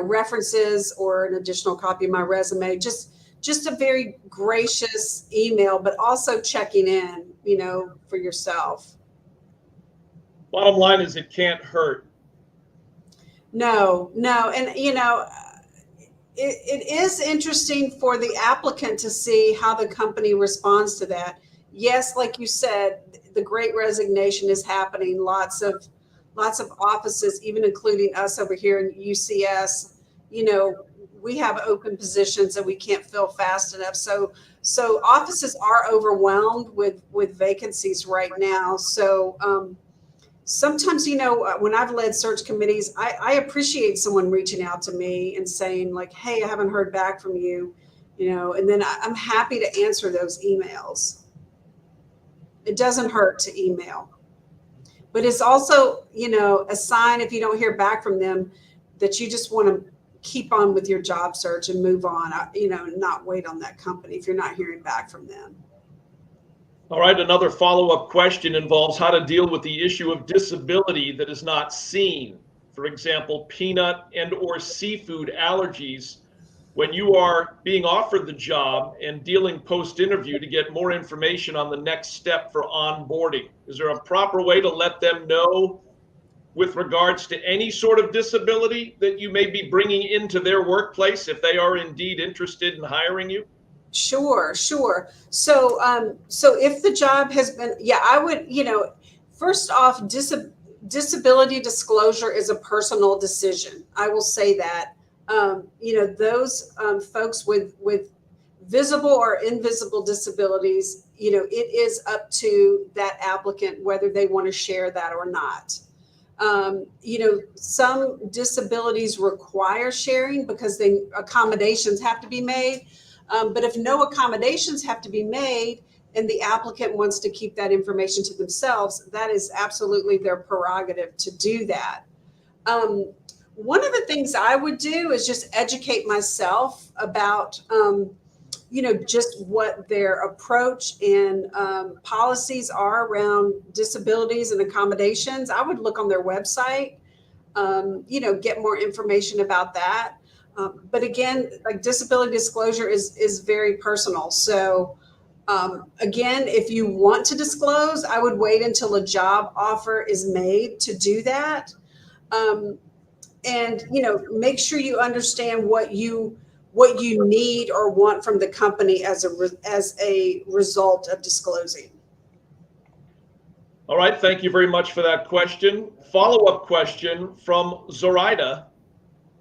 S2: references or an additional copy of my resume. Just a very gracious email, but also checking in, for yourself.
S1: Bottom line is it can't hurt.
S2: No. And, it is interesting for the applicant to see how the company responds to that. Yes, like you said, the Great Resignation is happening. Lots of offices, even including us over here in UCS, we have open positions that we can't fill fast enough. So offices are overwhelmed with vacancies right now. So sometimes, when I've led search committees, I appreciate someone reaching out to me and saying like, hey, I haven't heard back from you, and then I'm happy to answer those emails. It doesn't hurt to email, but it's also, a sign if you don't hear back from them that you just want to keep on with your job search and move on, not wait on that company if you're not hearing back from them.
S1: All right, another follow-up question involves how to deal with the issue of disability that is not seen. For example, peanut and or seafood allergies when you are being offered the job and dealing post-interview to get more information on the next step for onboarding. Is there a proper way to let them know with regards to any sort of disability that you may be bringing into their workplace if they are indeed interested in hiring you?
S2: Sure. So if the job has been, I would, first off, disability disclosure is a personal decision. I will say that, those folks with visible or invisible disabilities, it is up to that applicant whether they want to share that or not. Some disabilities require sharing because accommodations have to be made. But if no accommodations have to be made and the applicant wants to keep that information to themselves, that is absolutely their prerogative to do that. One of the things I would do is just educate myself about, just what their approach and policies are around disabilities and accommodations. I would look on their website, get more information about that. But again, like disability disclosure is very personal. So again, if you want to disclose, I would wait until a job offer is made to do that. And make sure you understand what you need or want from the company as a result of disclosing.
S1: All right, thank you very much for that question. Follow-up question from Zoraida.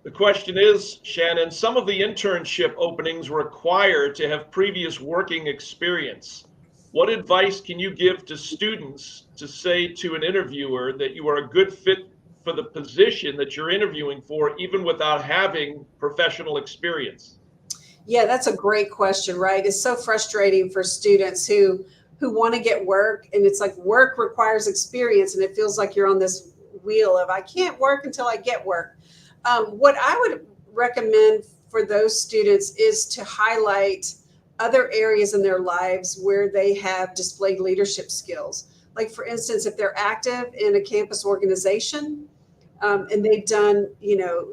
S1: The question is, Shannon, some of the internship openings require to have previous working experience. What advice can you give to students to say to an interviewer that you are a good fit for the position that you're interviewing for, even without having professional experience?
S2: Yeah, that's a great question, right? It's so frustrating for students who want to get work, and it's like work requires experience, and it feels like you're on this wheel of I can't work until I get work. What I would recommend for those students is to highlight other areas in their lives where they have displayed leadership skills. like for instance, if they're active in a campus organization, and they've done,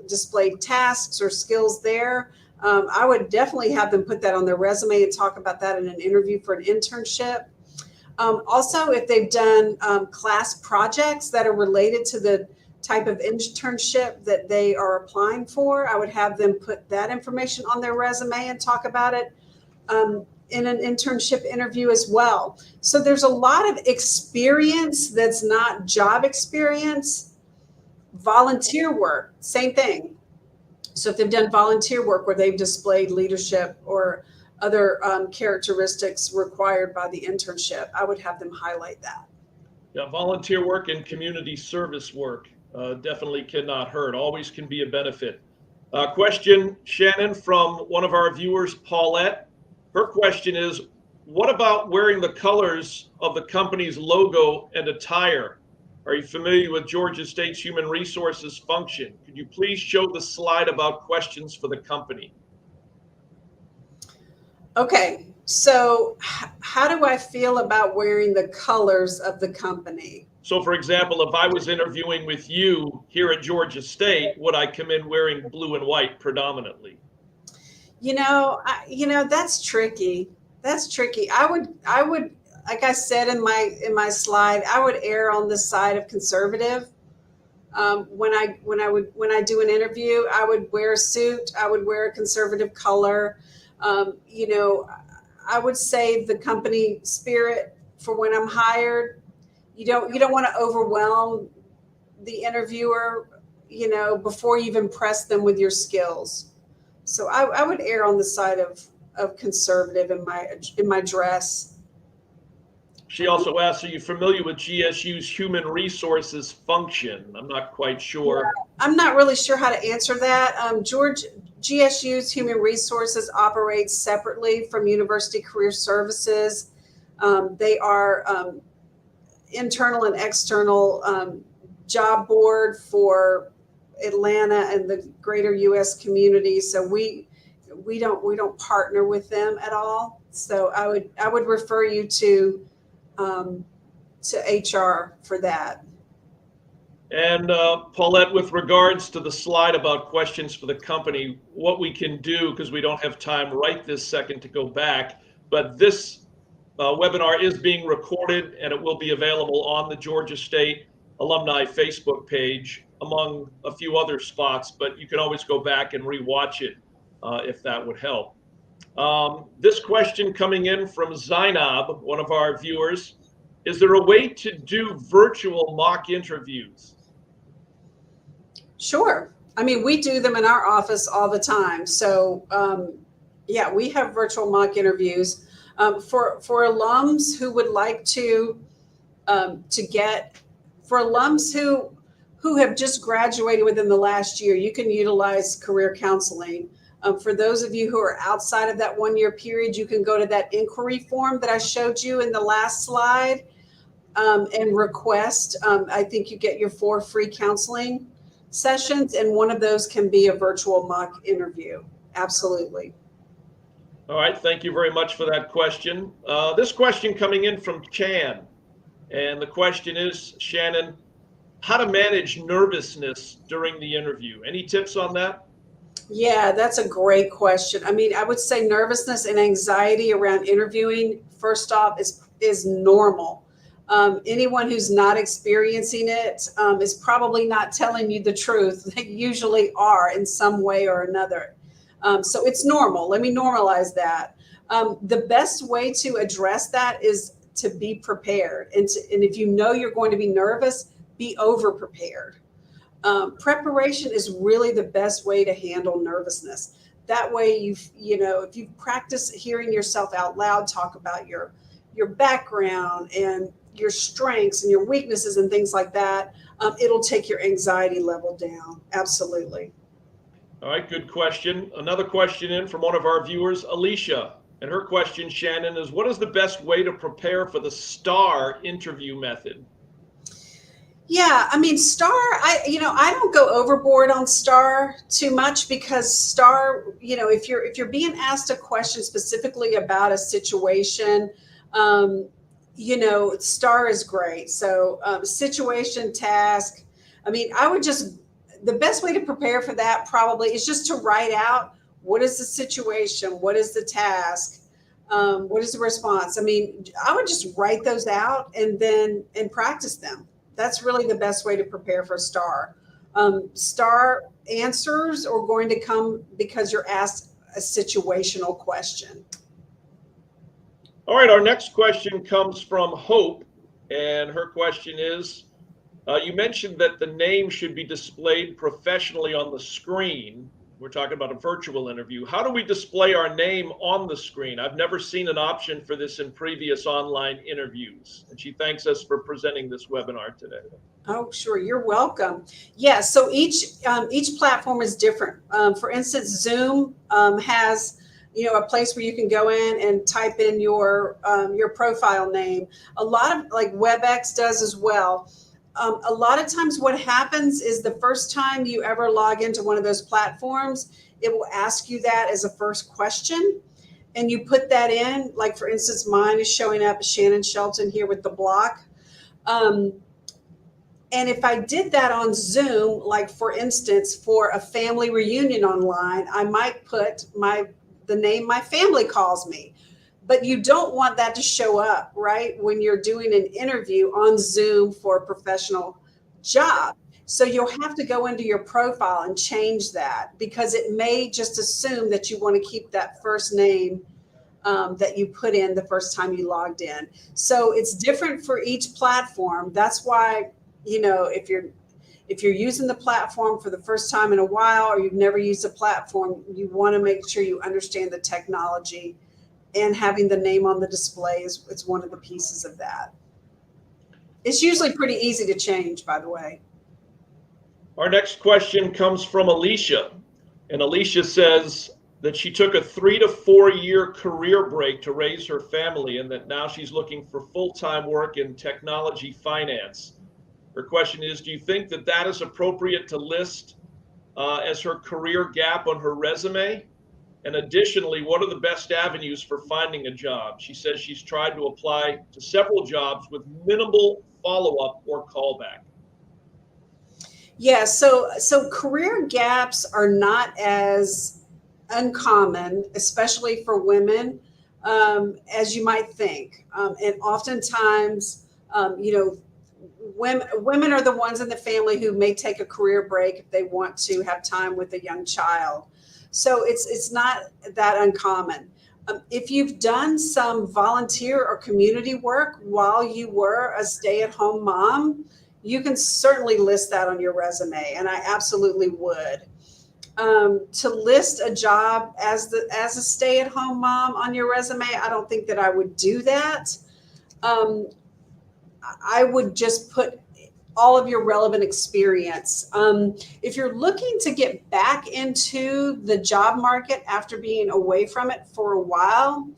S2: displayed tasks or skills there, I would definitely have them put that on their resume and talk about that in an interview for an internship. Also, if they've done class projects that are related to the type of internship that they are applying for, I would have them put that information on their resume and talk about it in an internship interview as well. So there's a lot of experience that's not job experience. Volunteer work, same thing. So if they've done volunteer work where they've displayed leadership or other characteristics required by the internship, I would have them highlight that.
S1: Yeah, volunteer work and community service work definitely cannot hurt, always can be a benefit. Question, Shannon, from one of our viewers, Paulette. Her question is, what about wearing the colors of the company's logo and attire? Are you familiar with Georgia State's Human Resources function? Could you please show the slide about questions for the company?
S2: Okay, so how do I feel about wearing the colors of the company?
S1: So for example, if I was interviewing with you here at Georgia State, would I come in wearing blue and white predominantly?
S2: That's tricky. That's tricky. I would, like I said in my slide, I would err on the side of conservative. When I do an interview, I would wear a suit. I would wear a conservative color. I would save the company spirit for when I'm hired. You don't want to overwhelm the interviewer, before you even press them with your skills. So I would err on the side of conservative in my dress.
S1: She also asks, are you familiar with GSU's Human Resources function? I'm not quite sure.
S2: I'm not really sure how to answer that. GSU's Human Resources operates separately from University Career Services. They are internal and external job board for Atlanta and the greater U.S. community. So we don't partner with them at all. So I would refer you to HR for that.
S1: And Paulette, with regards to the slide about questions for the company, what we can do, because we don't have time right this second to go back, but this webinar is being recorded and it will be available on the Georgia State Alumni Facebook page, among a few other spots, but you can always go back and rewatch it if that would help. This question coming in from Zainab, one of our viewers, is there a way to do virtual mock interviews?
S2: Sure. I mean, we do them in our office all the time. So yeah, we have virtual mock interviews for alums who would like to get, for alums who have just graduated within the last year, you can utilize career counseling. For those of you who are outside of that 1 year period, you can go to that inquiry form that I showed you in the last slide and request. I think you get your 4 free counseling sessions, and one of those can be a virtual mock interview. Absolutely.
S1: All right, thank you very much for that question. This question coming in from Chan, and the question is, Shannon, how to manage nervousness during the interview? Any tips on that?
S2: Yeah, that's a great question. I mean, I would say nervousness and anxiety around interviewing, first off, is normal. Anyone who's not experiencing it is probably not telling you the truth. They usually are in some way or another. So it's normal. Let me normalize that. The best way to address that is to be prepared. And if you know you're going to be nervous, be over prepared. Preparation is really the best way to handle nervousness. That way, if you practice hearing yourself out loud, talk about your background and your strengths and your weaknesses and things like that, it'll take your anxiety level down. Absolutely.
S1: All right, good question. Another question in from one of our viewers, Alicia. And her question, Shannon, is what is the best way to prepare for the STAR interview method?
S2: Yeah, I mean, STAR, I don't go overboard on STAR too much, because STAR, if you're being asked a question specifically about a situation, STAR is great. So situation, task. I mean, the best way to prepare for that probably is just to write out what is the situation, what is the task, what is the response. I mean, I would just write those out and practice them. That's really the best way to prepare for STAR. STAR answers are going to come because you're asked a situational question.
S1: All right, our next question comes from Hope, and her question is, you mentioned that the name should be displayed professionally on the screen. We're talking about a virtual interview. How do we display our name on the screen? I've never seen an option for this in previous online interviews. And she thanks us for presenting this webinar today.
S2: Oh, sure. You're welcome. Yeah. So each platform is different. For instance, Zoom has a place where you can go in and type in your profile name. A lot of like WebEx does as well. A lot of times what happens is the first time you ever log into one of those platforms, it will ask you that as a first question. And you put that in, like for instance, mine is showing up as Shannon Shelton here with the block. And if I did that on Zoom, like for instance, for a family reunion online, I might put the name my family calls me. But you don't want that to show up, right, when you're doing an interview on Zoom for a professional job. So you'll have to go into your profile and change that because it may just assume that you want to keep that first name that you put in the first time you logged in. So it's different for each platform. That's why, if you're using the platform for the first time in a while or you've never used a platform, you want to make sure you understand the technology. And having the name on the display is one of the pieces of that. It's usually pretty easy to change, by the way.
S1: Our next question comes from Alicia. And Alicia says that she took a 3 to 4 year career break to raise her family and that now she's looking for full-time work in technology finance. Her question is, do you think that that is appropriate to list as her career gap on her resume? And additionally, what are the best avenues for finding a job? She says she's tried to apply to several jobs with minimal follow-up or callback.
S2: Yeah, so career gaps are not as uncommon, especially for women, as you might think. And oftentimes, women are the ones in the family who may take a career break if they want to have time with a young child. So it's not that uncommon. If you've done some volunteer or community work while you were a stay-at-home mom, you can certainly list that on your resume, and I absolutely would. To list a job as a stay-at-home mom on your resume, I don't think that I would do that. I would just put all of your relevant experience. If you're looking to get back into the job market after being away from it for a while,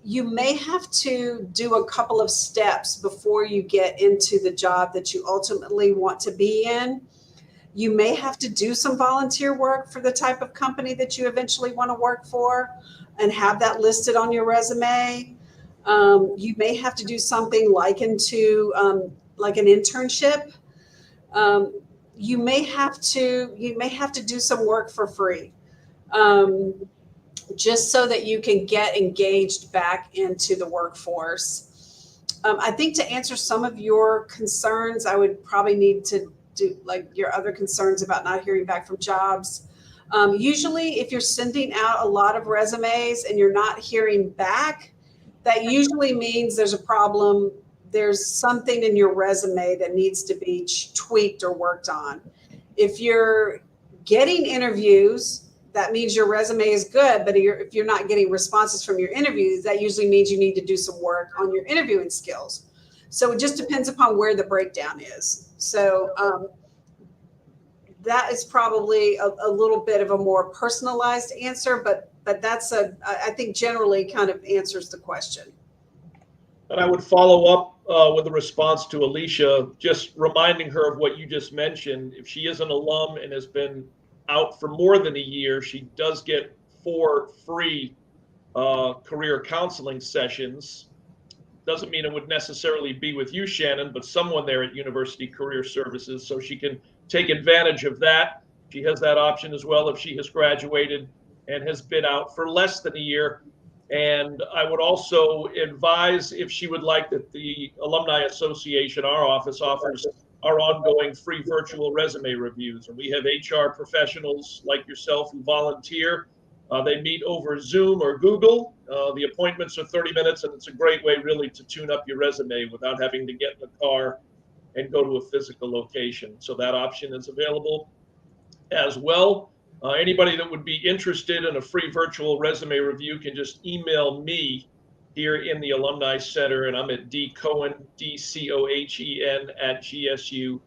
S2: you may have to do a couple of steps before you get into the job that you ultimately want to be in. You may have to do some volunteer work for the type of company that you eventually want to work for and have that listed on your resume. You may have to do something likened to like an internship. You may have to do some work for free, just so that you can get engaged back into the workforce. I think to answer some of your concerns, I would probably need to do like your other concerns about not hearing back from jobs. Usually, if you're sending out a lot of resumes and you're not hearing back, that usually means there's a problem. There's something in your resume that needs to be tweaked or worked on. If you're getting interviews, that means your resume is good, but if you're not getting responses from your interviews, that usually means you need to do some work on your interviewing skills. So it just depends upon where the breakdown is. So that is probably a little bit of a more personalized answer, but that's I think generally kind of answers the question.
S1: And I would follow up with a response to Alicia, just reminding her of what you just mentioned. If she is an alum and has been out for more than a year, she does get 4 free career counseling sessions. doesn't mean it would necessarily be with you, Shannon, but someone there at University Career Services, so she can take advantage of that. She has that option as well if she has graduated and has been out for less than a year. And I would also advise, if she would like, that the Alumni Association, our office, offers our ongoing free virtual resume reviews. And we have HR professionals like yourself who volunteer. They meet over Zoom or Google. The appointments are 30 minutes, and it's a great way really to tune up your resume without having to get in the car and go to a physical location. So that option is available as well. Anybody that would be interested in a free virtual resume review can just email me here in the Alumni Center, and I'm at dcohen, DCOHEN, at gsu.edu.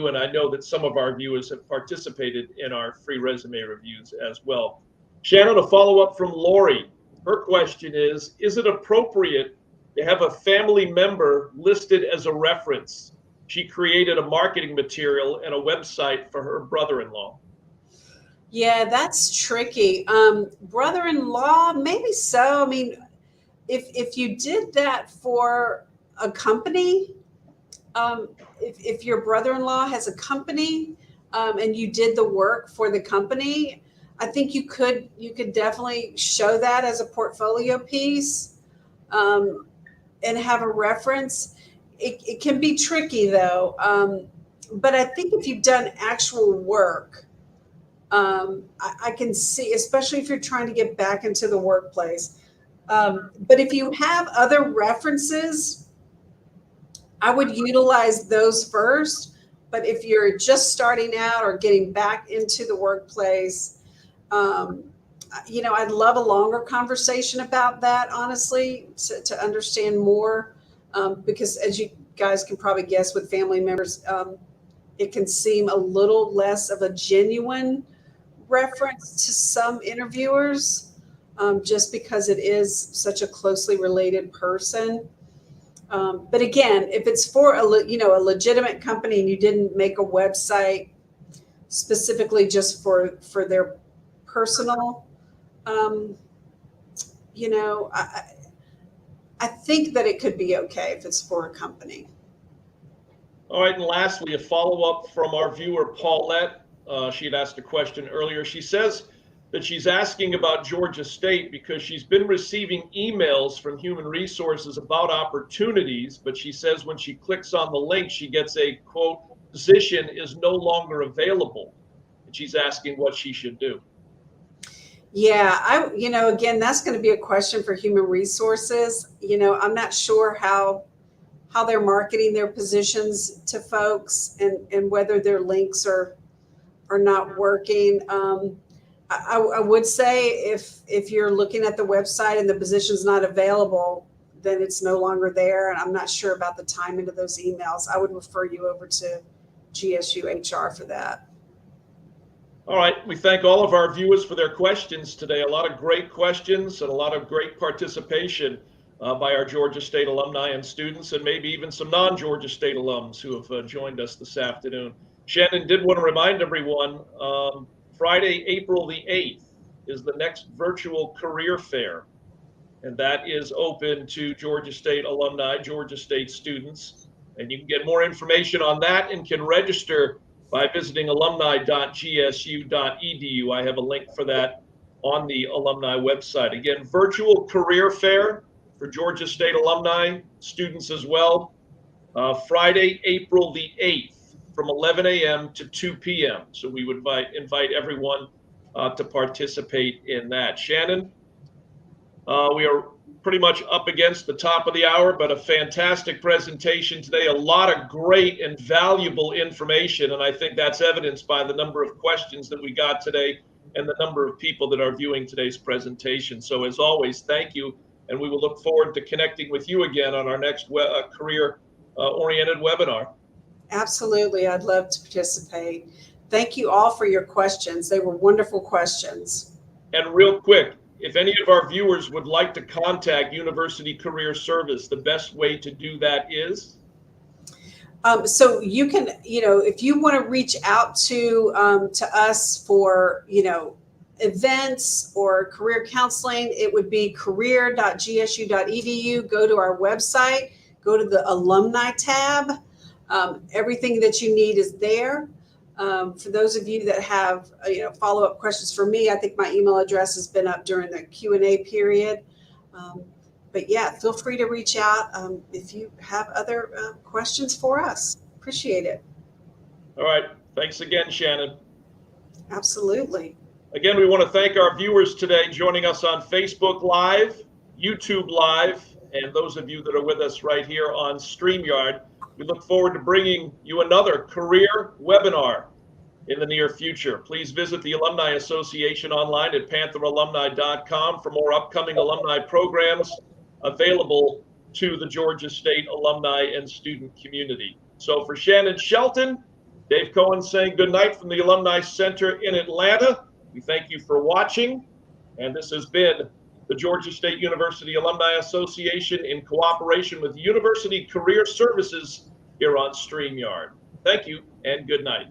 S1: And I know that some of our viewers have participated in our free resume reviews as well. Shannon, a follow-up from Lori. Her question is it appropriate to have a family member listed as a reference? She created a marketing material and a website for her brother-in-law.
S2: Yeah, that's tricky. Brother-in-law, maybe so. I mean, if you did that for a company, if your brother-in-law has a company, and you did the work for the company, I think you could definitely show that as a portfolio piece, and have a reference. It can be tricky though, but I think if you've done actual work, I can see, especially if you're trying to get back into the workplace. But if you have other references, I would utilize those first. But if you're just starting out or getting back into the workplace, I'd love a longer conversation about that, honestly, to understand more. Because as you guys can probably guess with family members, it can seem a little less of a genuine reference to some interviewers, just because it is such a closely related person. But again, if it's for a legitimate company and you didn't make a website specifically just for their personal, I think that it could be okay if it's for a company.
S1: All right, and lastly, a follow-up from our viewer, Paulette. She had asked a question earlier. She says that she's asking about Georgia State because she's been receiving emails from Human Resources about opportunities, but she says when she clicks on the link, she gets a, quote, position is no longer available. And she's asking what she should do.
S2: Yeah, again, that's going to be a question for Human Resources. I'm not sure how they're marketing their positions to folks and whether their links are not working. I would say if you're looking at the website and the position's not available, then it's no longer there. And I'm not sure about the timing of those emails. I would refer you over to GSU HR for that.
S1: All right, we thank all of our viewers for their questions today. A lot of great questions and a lot of great participation by our Georgia State alumni and students, and maybe even some non-Georgia State alums who have joined us this afternoon. Shannon did want to remind everyone, Friday, April the 8th is the next virtual career fair, and that is open to Georgia State alumni, Georgia State students, and you can get more information on that and can register by visiting alumni.gsu.edu. I have a link for that on the alumni website. Again, virtual career fair for Georgia State alumni, students as well, Friday, April the 8th from 11 a.m. to 2 p.m. So we would invite everyone to participate in that. Shannon, we are pretty much up against the top of the hour, but a fantastic presentation today. A lot of great and valuable information, and I think that's evidenced by the number of questions that we got today and the number of people that are viewing today's presentation. So as always, thank you, and we will look forward to connecting with you again on our next career-oriented webinar.
S2: Absolutely. I'd love to participate. Thank you all for your questions. They were wonderful questions.
S1: And real quick, if any of our viewers would like to contact University Career Service, the best way to do that is?
S2: So you can, if you want to reach out to us for, events or career counseling, it would be career.gsu.edu. Go to our website, go to the alumni tab. Everything that you need is there. For those of you that have follow-up questions for me, I think my email address has been up during the Q&A period. But yeah, feel free to reach out if you have other questions for us. Appreciate it.
S1: All right. Thanks again, Shannon.
S2: Absolutely.
S1: Again, we want to thank our viewers today joining us on Facebook Live, YouTube Live, and those of you that are with us right here on StreamYard. We look forward to bringing you another career webinar in the near future. Please visit the Alumni Association online at pantheralumni.com for more upcoming alumni programs available to the Georgia State alumni and student community. So for Shannon Shelton, Dave Cohen saying good night from the Alumni Center in Atlanta. We thank you for watching, and this has been the Georgia State University Alumni Association in cooperation with University Career Services here on StreamYard. Thank you and good night.